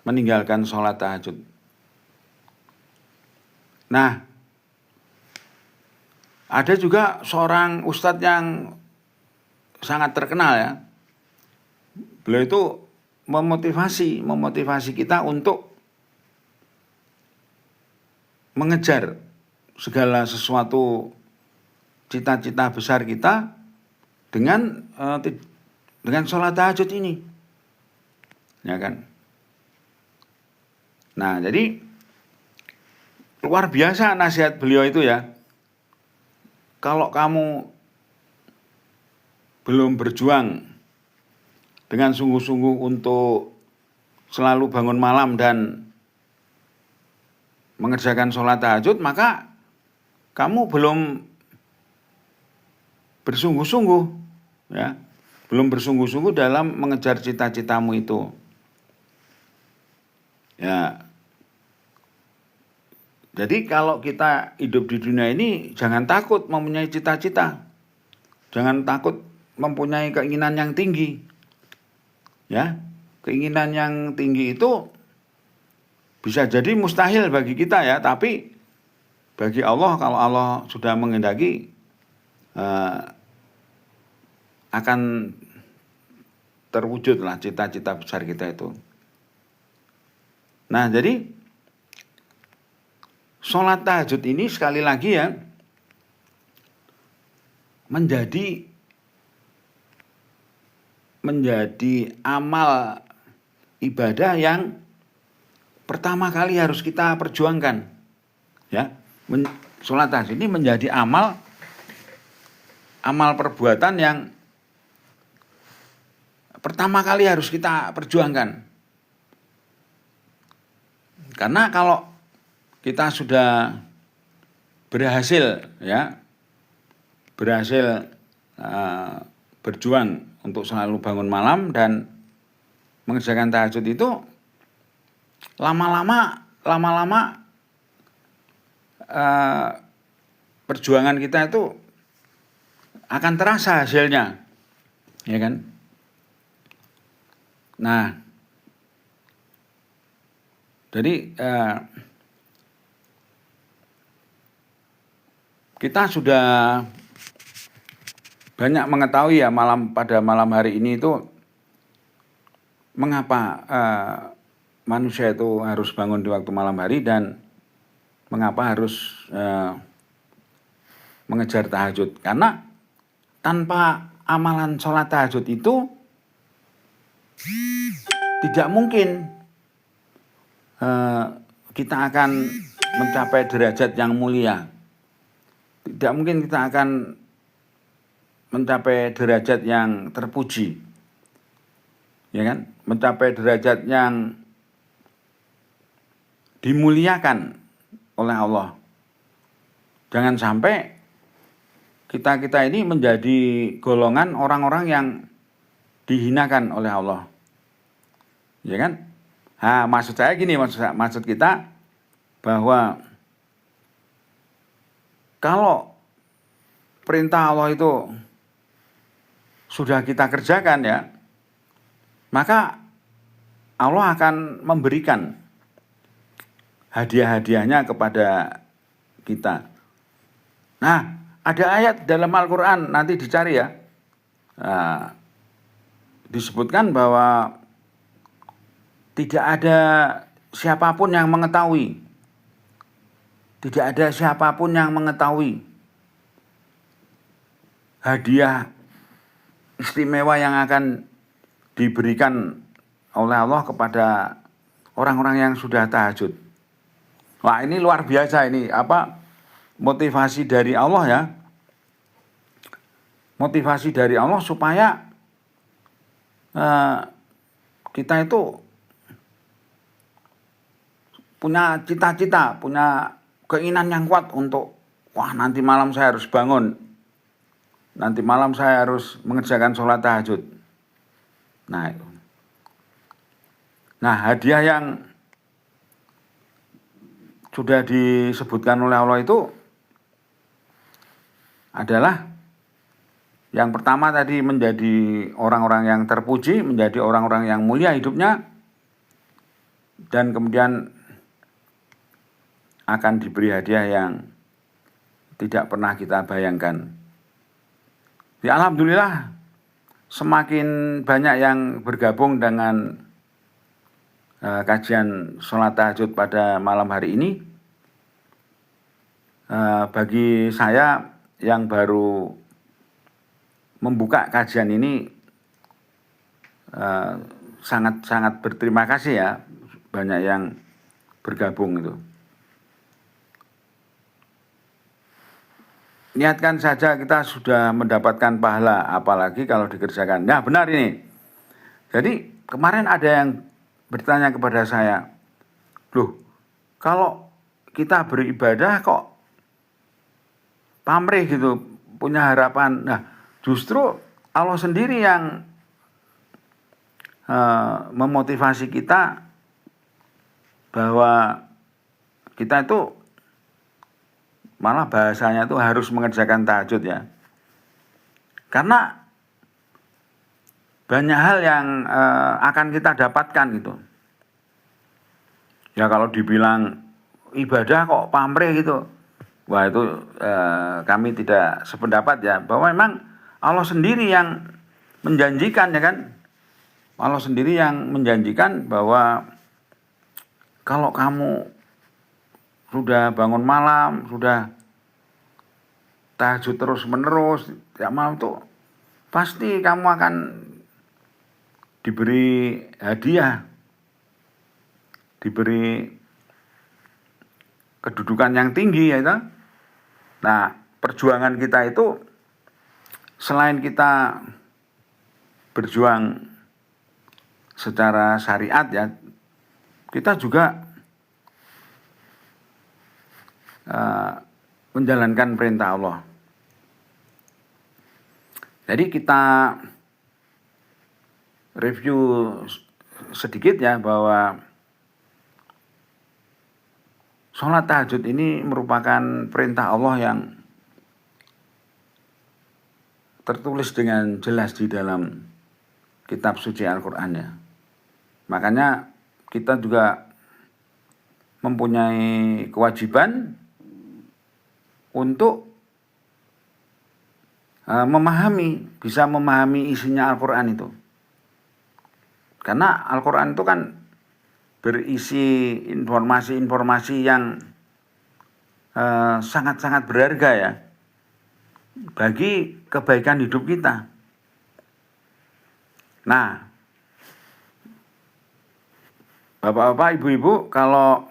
meninggalkan sholat tahajud. Nah, ada juga seorang ustadz yang sangat terkenal ya. Beliau itu memotivasi kita untuk mengejar segala sesuatu cita-cita besar kita dengan sholat tahajud ini, ya kan? Nah, jadi luar biasa nasihat beliau itu ya. Kalau kamu belum berjuang dengan sungguh-sungguh untuk selalu bangun malam dan mengerjakan sholat tahajud, maka kamu belum bersungguh-sungguh, ya, belum bersungguh-sungguh dalam mengejar cita-citamu itu. Ya, jadi kalau kita hidup di dunia ini, jangan takut mempunyai cita-cita, jangan takut mempunyai keinginan yang tinggi, ya, keinginan yang tinggi itu bisa jadi mustahil bagi kita ya, tapi bagi Allah, kalau Allah sudah menghendaki, akan terwujudlah cita-cita besar kita itu. Nah, jadi sholat tahajud ini sekali lagi ya, menjadi amal ibadah yang pertama kali harus kita perjuangkan, ya. Sholat tahajud ini menjadi amal perbuatan yang pertama kali harus kita perjuangkan. Karena kalau kita sudah berhasil berjuang untuk selalu bangun malam dan mengerjakan tahajud itu, lama-lama perjuangan kita itu akan terasa hasilnya, ya kan? Nah, jadi kita sudah banyak mengetahui ya pada malam hari ini itu mengapa manusia itu harus bangun di waktu malam hari dan mengapa harus mengejar tahajud. Karena tanpa amalan sholat tahajud itu tidak mungkin kita akan mencapai derajat yang mulia. Tidak mungkin kita akan mencapai derajat yang terpuji, ya kan? Mencapai derajat yang dimuliakan oleh Allah. Jangan sampai kita ini menjadi golongan orang-orang yang dihinakan oleh Allah, ya kan? Nah, maksud saya gini, maksud kita bahwa kalau perintah Allah itu sudah kita kerjakan ya, maka Allah akan memberikan hadiah-hadiahnya kepada kita. Nah, ada ayat dalam Al-Quran, nanti dicari ya, disebutkan bahwa tidak ada siapapun yang mengetahui, hadiah istimewa yang akan diberikan oleh Allah kepada orang-orang yang sudah tahajud. Wah, ini luar biasa ini, motivasi dari Allah ya. Motivasi dari Allah supaya kita itu punya cita-cita, punya keinginan yang kuat untuk, nanti malam saya harus bangun, nanti malam saya harus mengerjakan sholat tahajud. Nah, itu. Nah, hadiah yang sudah disebutkan oleh Allah itu adalah yang pertama tadi, menjadi orang-orang yang terpuji, menjadi orang-orang yang mulia hidupnya, dan kemudian akan diberi hadiah yang tidak pernah kita bayangkan. Ya, alhamdulillah semakin banyak yang bergabung dengan kajian sholat tahajud pada malam hari ini. bagi saya yang baru membuka kajian ini sangat berterima kasih ya, banyak yang bergabung itu. Niatkan saja kita sudah mendapatkan pahala, apalagi kalau dikerjakan. Nah benar ini. Jadi kemarin ada yang bertanya kepada saya, loh kalau kita beribadah kok pamrih gitu, punya harapan. Nah justru Allah sendiri yang memotivasi kita bahwa kita itu malah bahasanya itu harus mengerjakan tahajud ya. Karena banyak hal yang akan kita dapatkan gitu. Ya kalau dibilang ibadah kok pamrih gitu, wah itu kami tidak sependapat ya. Bahwa memang Allah sendiri yang menjanjikan ya kan. Allah sendiri yang menjanjikan bahwa kalau kamu sudah bangun malam, sudah tahajud terus menerus, tiap malam tuh pasti kamu akan diberi hadiah, diberi kedudukan yang tinggi ya itu. Nah, perjuangan kita itu selain kita berjuang secara syariat ya, kita juga menjalankan perintah Allah. Jadi kita review sedikit ya bahwa sholat tahajud ini merupakan perintah Allah yang tertulis dengan jelas di dalam kitab suci Al-Quran ya. Makanya kita juga mempunyai kewajiban untuk bisa memahami isinya Al-Quran itu. Karena Al-Quran itu kan berisi informasi-informasi yang sangat-sangat berharga ya bagi kebaikan hidup kita. Nah, Bapak-bapak, Ibu-ibu, kalau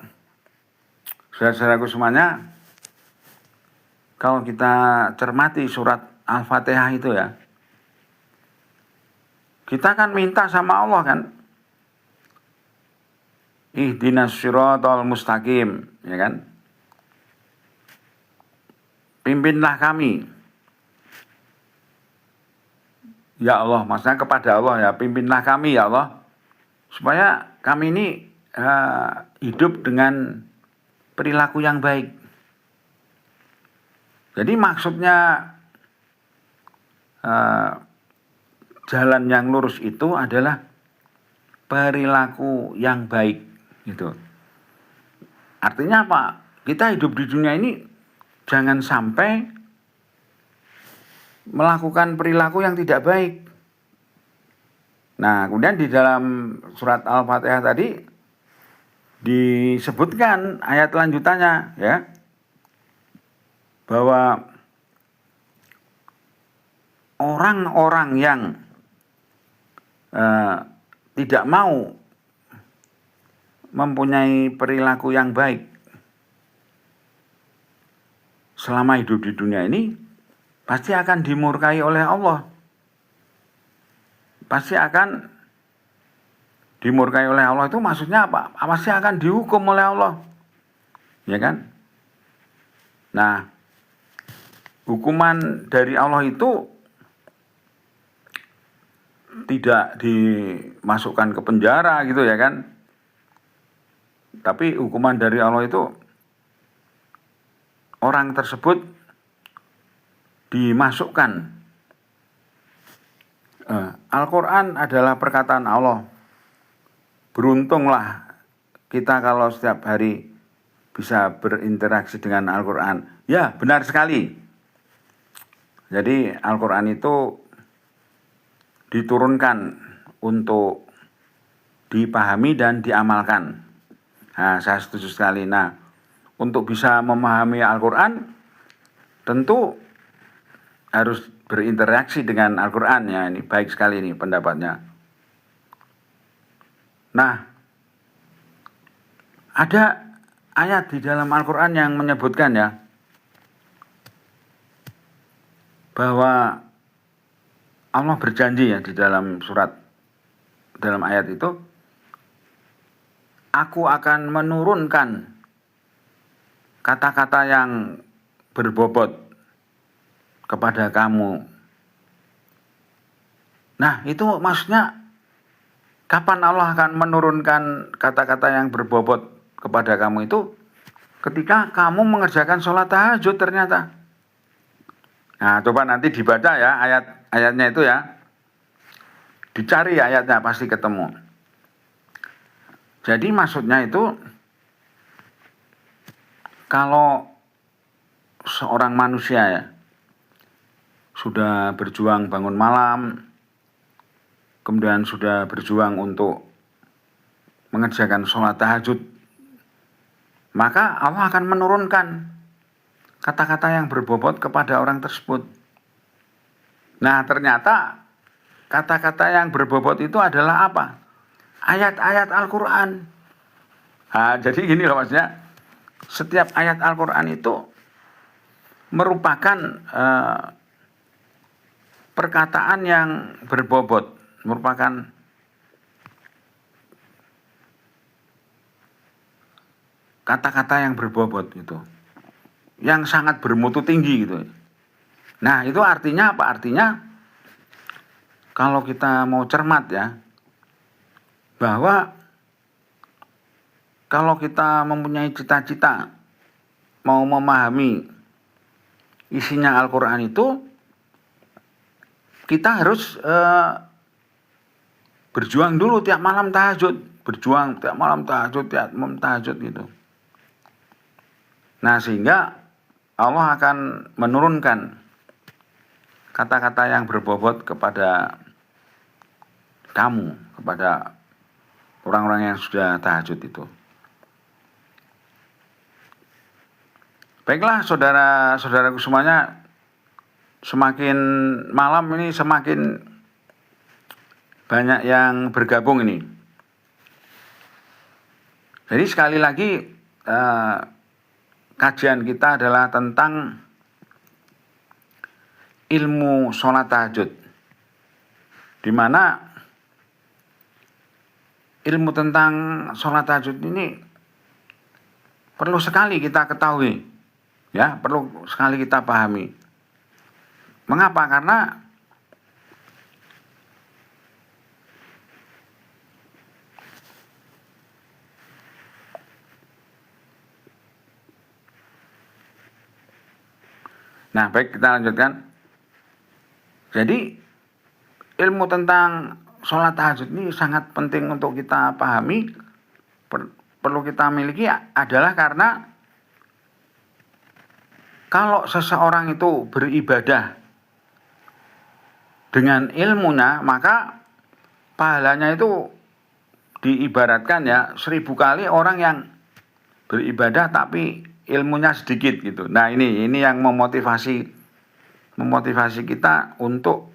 saudara-saudaraku semuanya, kalau kita cermati surat Al-Fatihah itu ya, kita kan minta sama Allah kan, ihdinas siratal mustaqim, ya kan? Pimpinlah kami. Ya Allah, maksudnya kepada Allah ya, pimpinlah kami ya Allah, supaya kami ini hidup dengan perilaku yang baik. Jadi maksudnya jalan yang lurus itu adalah perilaku yang baik gitu. Artinya apa? Kita hidup di dunia ini jangan sampai melakukan perilaku yang tidak baik. Nah, kemudian di dalam surat Al-Fatihah tadi disebutkan ayat lanjutannya ya, bahwa orang-orang yang tidak mau mempunyai perilaku yang baik selama hidup di dunia ini pasti akan dimurkai oleh Allah. Pasti akan dimurkai oleh Allah itu maksudnya apa? Pasti akan dihukum oleh Allah. Ya kan? Nah, hukuman dari Allah itu tidak dimasukkan ke penjara gitu ya kan. Tapi hukuman dari Allah itu orang tersebut dimasukkan. Al-Quran adalah perkataan Allah. Beruntunglah kita kalau setiap hari bisa berinteraksi dengan Al-Quran. Ya, benar sekali. Jadi Al-Quran itu diturunkan untuk dipahami dan diamalkan. Nah, saya setuju sekali. Nah, untuk bisa memahami Al-Quran tentu harus berinteraksi dengan Al-Quran ya. Ini baik sekali ini pendapatnya. Nah, ada ayat di dalam Al-Quran yang menyebutkan ya bahwa Allah berjanji ya di dalam dalam ayat itu, aku akan menurunkan kata-kata yang berbobot kepada kamu. Nah, itu maksudnya kapan Allah akan menurunkan kata-kata yang berbobot kepada kamu itu? Ketika kamu mengerjakan sholat tahajud ternyata. Nah, coba nanti dibaca ya ayat-ayatnya itu ya. Dicari ayatnya pasti ketemu. Jadi maksudnya itu, kalau seorang manusia ya sudah berjuang bangun malam, kemudian sudah berjuang untuk mengerjakan sholat tahajud, maka Allah akan menurunkan kata-kata yang berbobot kepada orang tersebut. Nah, ternyata kata-kata yang berbobot itu adalah apa? Ayat-ayat Al-Quran. Nah, jadi gini loh maksudnya, setiap ayat Al-Quran itu merupakan perkataan yang berbobot, merupakan kata-kata yang berbobot itu, yang sangat bermutu tinggi gitu. Nah, itu artinya apa? Artinya kalau kita mau cermat ya, bahwa kalau kita mempunyai cita-cita mau memahami isinya Al-Quran itu, kita harus berjuang dulu tiap malam tahajud, berjuang tiap malam tahajud gitu. Nah, sehingga Allah akan menurunkan kata-kata yang berbobot kepada kamu, kepada orang-orang yang sudah tahajud itu. Baiklah saudara-saudaraku semuanya, semakin malam ini semakin banyak yang bergabung ini. Jadi sekali lagi kajian kita adalah tentang ilmu sholat tahajud, di mana ilmu tentang sholat tahajud ini perlu sekali kita ketahui, ya, perlu sekali kita pahami. Mengapa? Karena nah, baik, kita lanjutkan. Jadi ilmu tentang sholat tahajud ini sangat penting untuk kita pahami, perlu kita miliki adalah karena kalau seseorang itu beribadah dengan ilmunya, maka pahalanya itu diibaratkan ya 1000 kali orang yang beribadah tapi ilmunya sedikit gitu. Nah, ini yang memotivasi kita untuk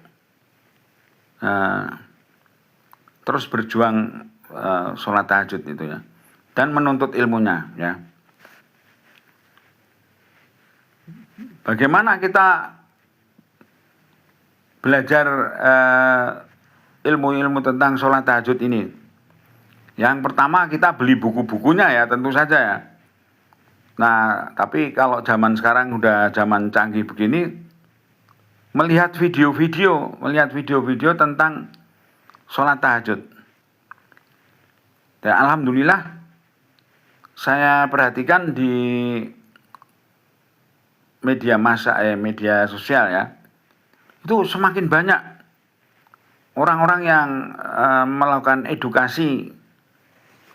terus berjuang sholat tahajud itu ya, dan menuntut ilmunya ya. Bagaimana kita belajar ilmu-ilmu tentang sholat tahajud ini? Yang pertama, kita beli buku-bukunya ya, tentu saja ya. Nah, tapi kalau zaman sekarang udah zaman canggih begini, melihat video-video tentang sholat tahajud. Ya, alhamdulillah saya perhatikan di media sosial ya, itu semakin banyak orang-orang yang melakukan edukasi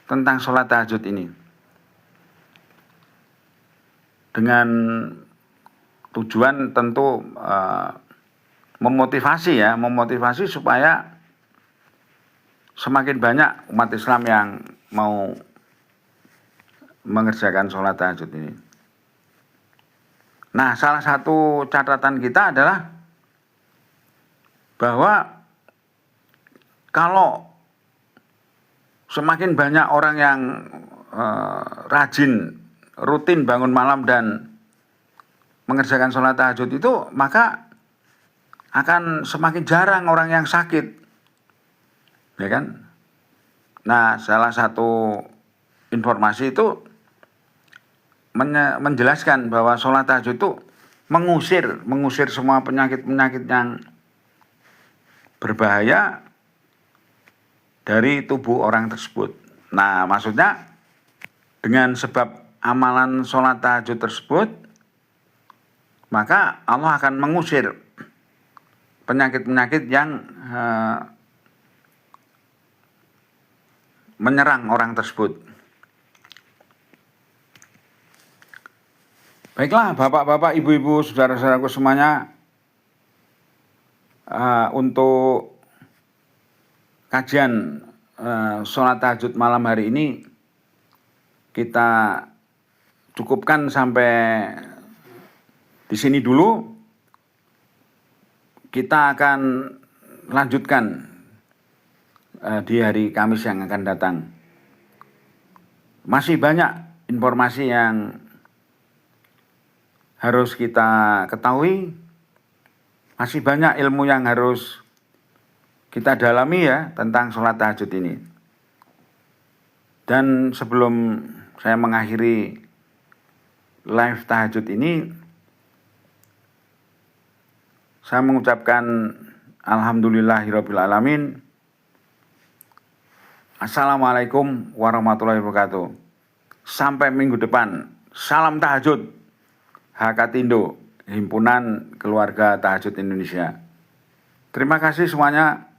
tentang sholat tahajud ini, dengan tujuan tentu memotivasi supaya semakin banyak umat Islam yang mau mengerjakan sholat tahajud ini. Nah, salah satu catatan kita adalah bahwa kalau semakin banyak orang yang rajin, rutin bangun malam dan mengerjakan sholat tahajud itu, maka akan semakin jarang orang yang sakit, ya kan? Nah, salah satu informasi itu menjelaskan bahwa sholat tahajud itu mengusir semua penyakit-penyakit yang berbahaya dari tubuh orang tersebut. Nah, maksudnya dengan sebab amalan sholat tahajud tersebut, maka Allah akan mengusir penyakit-penyakit yang menyerang orang tersebut. Baiklah, bapak-bapak, ibu-ibu, saudara-saudaraku semuanya, untuk kajian sholat tahajud malam hari ini kita cukupkan sampai di sini dulu. Kita akan lanjutkan di hari Kamis yang akan datang. Masih banyak informasi yang harus kita ketahui, masih banyak ilmu yang harus kita dalami ya tentang sholat tahajud ini. Dan sebelum saya mengakhiri live tahajud ini, saya mengucapkan alhamdulillahirabbil alamin. Assalamualaikum warahmatullahi wabarakatuh. Sampai minggu depan. Salam tahajud. Hakatindo, Himpunan Keluarga Tahajud Indonesia. Terima kasih semuanya.